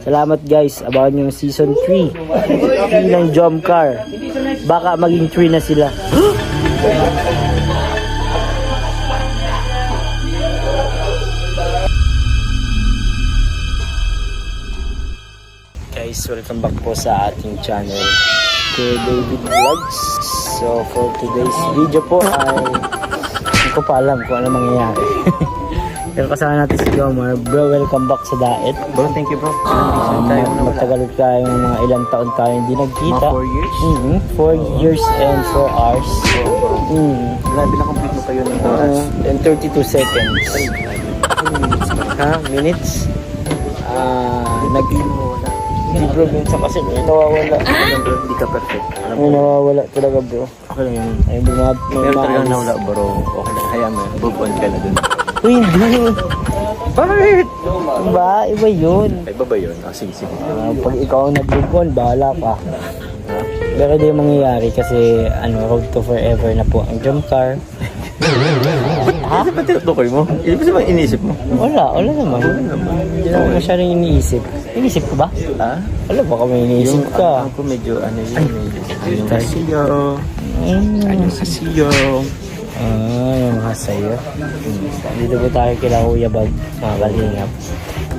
Salamat guys, abangan nyo yung season 3 ng Jomcar. Baka maging 3 na sila. Guys, welcome back po sa ating channel, Kuya David Vlogs. So for today's video po ay hindi ko pa alam kung ano mangyayari. Pero kasama natin si Jomar. Bro, welcome back sa Daet. Bro, thank you bro. Magtagal tayo mga ilang taon tayo hindi nagkita. Mga 4 years? 4 years and 4 hours. Grabe na complete mo kayo ng oras. And 32 seconds. Minutes? Hindi bro, minsan kasi may nawawala. Hindi ka perfect. Alam mo, May nawawala talaga bro. okay lang yun. Ay, may mga Pero talagang nawala bro. Okay lang. Hayaan mo. Move on ka na dun. Uy, hindi. Bakit? Ba? Iba yun. Ay, ba yun? Sige. Pag ikaw ang nag-move on, bahala ka. Pero di mangyayari kasi road to forever na po ang Jomcar. Ha? Ba't tinutukoy mo? Ibig sabihin iniisip mo? Wala naman. Hindi naman masyadong iniisip. Iniisip ko ba? Ha? Wala, baka may iniisip ka. Ako medyo yung kasiyo. Yung kasiyo. Yung hasayo. Dito po tayo kila Kuya Bag, mga kalingap.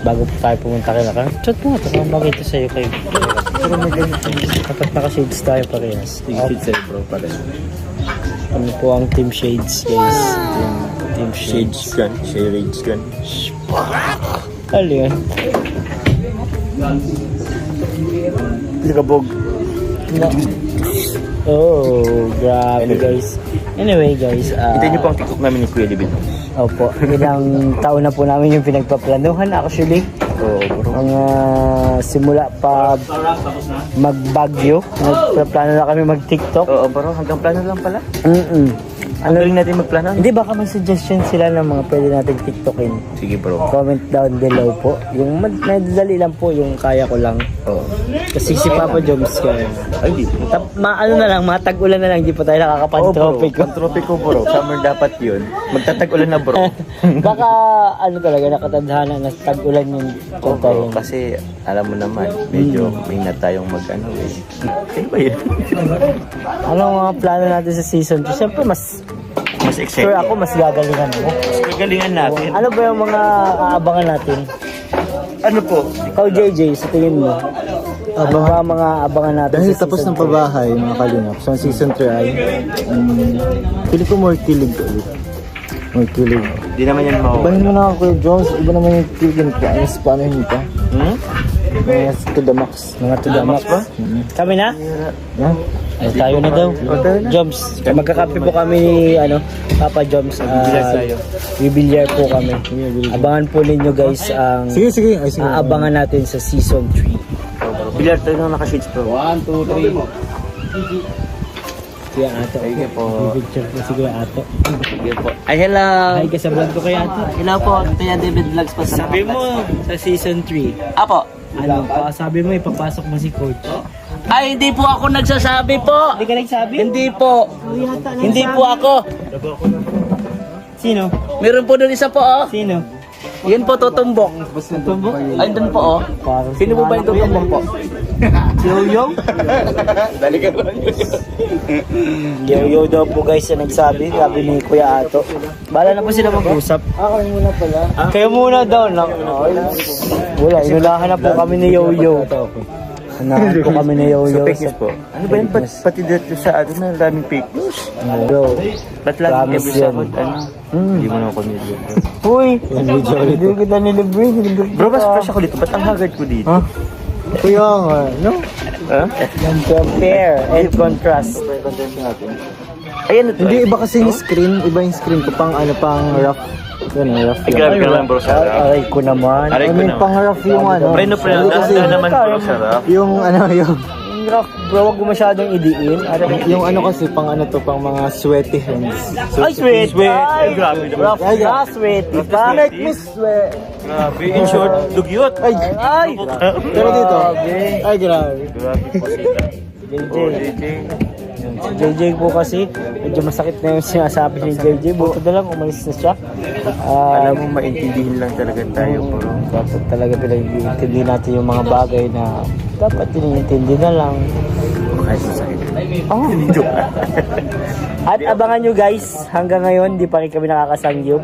Bago po tayo pumunta kila ka. Chat mo ito, kung bakit ito sa'yo kayo. Pero may ganito. Kapag naka-shades tayo parehas. Sige, sa'yo bro pala. Ano po ang Team Shades guys? Team Shades gun. Shades gun. Ano yun? Ligabog. Oh, grabe guys. Anyway guys, Kita niyo po ang TikTok namin ni Kuya David. opo, ilang taon na po namin yung pinagpaplanuhan actually. Oo bro. Ang simula pa magbagyo, nagplano na kami mag-TikTok. Oo bro, hanggang plano lang pala. Ano Galing natin magplano. Hindi, baka may suggestion sila ng mga pwede nating TikTokin. Sige bro. Comment down below po. Yung madali lang po, yung kaya ko lang. Oo. Kasi si Papa Joms kaya. Ay di. Ano na lang, matag-ulan na lang, di pa tayo nakakapag-tropico. Tropico bro. Summer dapat yun. Magtatag-ulan na bro. Baka talaga nakatadhana na tag-ulan yung Oo kontahin. kasi alam mo naman, medyo may na tayong Ano ba yun? Ano ang mga plano natin sa season 2? Siyempre mas excited. sure ako mas gagalingan mo. Mas gagalingan natin. Ano ba yung mga aabangan natin? Ano po? Ikaw JJ, sa tingin mo? Ano ba ang mga abangan natin Dahil sa tapos season ng pabahay, mga kalingap, so ang season 3 ay, pili ko more kilig ulit. More kilig. Di naman yan Ibahin mo na ako, Kuya Jones. Iba naman yung kilig ko. Ayos pa, ano yun pa? To the max. Mga to the max ba? Kami na? Yan. Ay, tayo na daw. Joms, magkakape po kami ni Papa Joms. Bibilyar po kami. Abangan po ninyo guys ang Sige. Ay, sige. aabangan natin sa season 3. Bilyar tayo nang naka-shades bro. 1, 2, 3. Kuya Ato. Sige po. Picture po si Kuya Ato. Sige po. Ay hello. Hi ka sa vlog ko kay Ato. Hello po. Kuya David Vlogs po. Sabi mo sa season 3. Apo. Ano pa? Sabi mo ipapasok mo si coach. Ay hindi po ako nagsasabi po. Hindi ka nagsabi? Hindi po. Hindi po ako. Sino? Meron po doon isa po oh. Sino? Yan po tutumbok. Tumbok? Ay doon po oh. Parang Sino po ba yung tutumbok po? Yo-yo? Dali ka ba? Yo-yo daw po guys na nagsabi. Sabi ni Kuya Ato. Bala na po sila mag-usap. Ako muna pala. Kayo muna daw lang. Wala, inulahan na po kami ni Yo-yo. Hanahan po kami ni Yo-yo. So fake news po. Ano ba yan? Pati dito sa ano na daming fake news? Bro, Ba't lagi promise every yan. sahod? Ano? Hindi mo na ako nilito. Uy, hindi kita nilibre. Bro, mas fresh ako dito. Ba't ang haggard ko dito? Kuya nga, no? Ha? Compare and contrast. Ayan ito. Hindi, iba kasi yung screen. Iba yung screen ko. Pang rough. Yan, rough. Ay, grabe ka naman bro sa rap. Aray ko naman. Aray ko naman. Pang rough yung Pre, Hindi kasi, naman bro sa rap. yung Yung rough, bro, wag mo masyadong idiin. yung kasi, pang pang mga sweaty hands. Ay, sweet. Ay, grabe naman. rough na, sweet. Diba? Make me sweat. Grabe. In short, dugyot. Ay, Ay! pero dito. Grabe. Ay, grabe. Grabe po sila. JJ. Oh, JJ. Si JJ po kasi, medyo masakit na yung sinasabi ni JJ. Buto na lang, umalis na siya. Alam mo, maintindihin lang talaga tayo, bro. Dapat talaga pinag-iintindi natin yung mga bagay na dapat iniintindi na lang. Kahit masakit. Oh. At abangan nyo guys, hanggang ngayon, di pa rin kami nakakasangyup.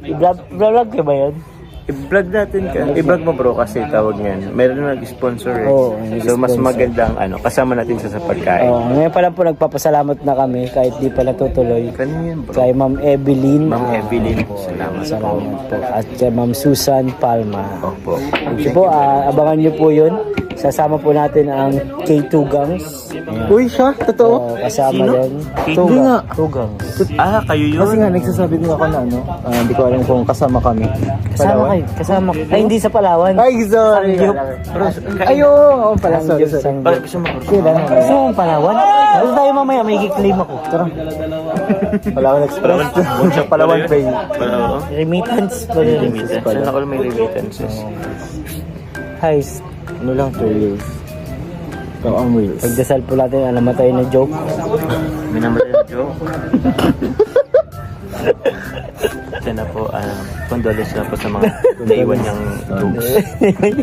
I-vlog ko ba yun? I-vlog natin ka. I-vlog mo bro kasi tawag niyan. Meron na nag-sponsor eh. Oo, So mas nag-sponsor. magandang kasama natin siya sa pagkain. Ngayon pa lang po nagpapasalamat na kami kahit di pa natutuloy. Kanina yan bro. Kay Ma'am Evelyn. Ma'am Evelyn, salamat po. Salamat po. At kay Ma'am Susan Palma. Opo. Ito po, abangan nyo po yun. Sasama po natin ang K2 Gangs. Ayan. Uy, siya? Totoo? Kasama Sino? yun. Hindi nga. Two Gangs. Kayo yun? Kasi nga, nagsasabi din ako na hindi ko alam kung kasama kami. Kasama kayo. Kasama. Ay, hindi sa Palawan. Ay, sorry. Sangyup. Ayun, pala. Sorry, sorry. Sangyup. Bakit gusto mo bro? Sila na. Gusto mo ang Palawan? Gusto tayo mamaya, may kiklaim ako. Tara. Palawan Express. Palawan Pay. Palawan. Remittance pa rin. Remittance. Saan ako may remittances? Heist. Ano lang, 2 years. Ikaw ang wheels. Pagdasal po natin ang namatay na joke. May naman yung joke. Ito na po, condolence na po sa mga naiwan niyang jokes.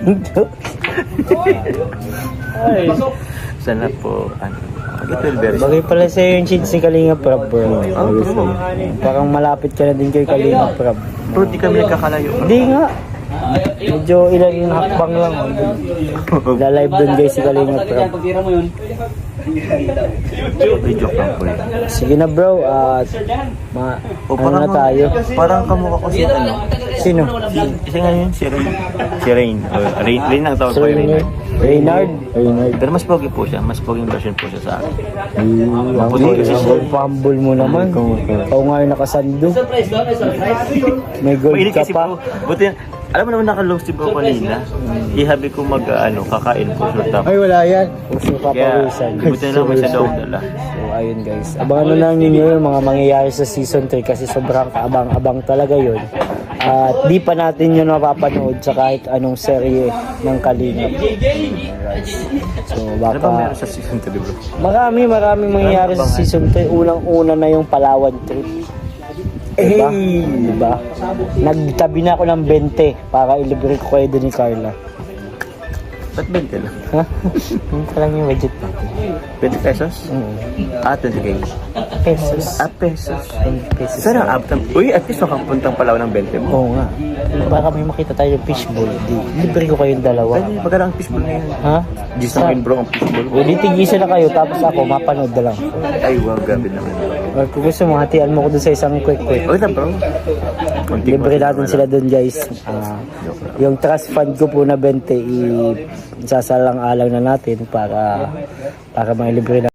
Yung joke. Ay. Sana po, get well very soon. Bagay pala sa'yo yung cheats ni Kalinga Prab, bro. bro. Parang malapit ka na din kay Kalinga Prab. Bro, di kami nagkakalayo. Hindi nga. Medyo ilan yung hakbang lang. Lalive dun guys si Kalinga Prab. May joke lang po yun. Sige na bro, at ano na tayo? Parang kamukha ko si Sino? Isa nga yun, si Rain. Si Rain. Rain ang tawag ko yung Rain. Reynard? Pero mas pogi po siya. Mas pogi version po siya sa akin. Pambol mo naman. Ikaw nga yung nakasando. May gold Mainit ka kasi pa. po. Buti, alam mo naman naka-low sleep ako kanina. Ihabi ko kakain po. Ay, wala yan. Puso ka Kaya, pawisan. buti na lang may sa daw dala. So ayun guys, abangan na lang ninyo yung mga mangyayari sa season 3 kasi sobrang kaabang-abang talaga yun. At di pa natin yun mapapanood sa kahit anong serye ng Kalingap. Alright. So Ano ba baka meron sa season 3 bro? maraming mangyayari sa season 3. Unang-una na yung Palawan trip. Diba? Diba? Nagtabi na ako ng 20 para ilibre ko kayo doon ni Carla. Ba't 20 lang? Ha? Yun pa lang yung budget natin. 20 pesos? 20k. Pesos. Pesos. 20 pesos. Sana abtang. Uy, at least makapuntang Palawan ng 20 mo. Oo nga. Baka may makita tayo ng fishbowl. Di, libre ko kayong dalawa. Pwede, maganda ang fishbowl na yun. Ha? Gis namin bro ang fishbowl. O, di tigisa na kayo, tapos ako, mapanood na lang. Ay, wow, grabe naman. Or kung gusto mo, hatian mo ko dun sa isang quick. Okay lang bro. Libre natin sila dun, guys. Yung trust fund ko po na 20, isasalang-alang na natin para may libre na.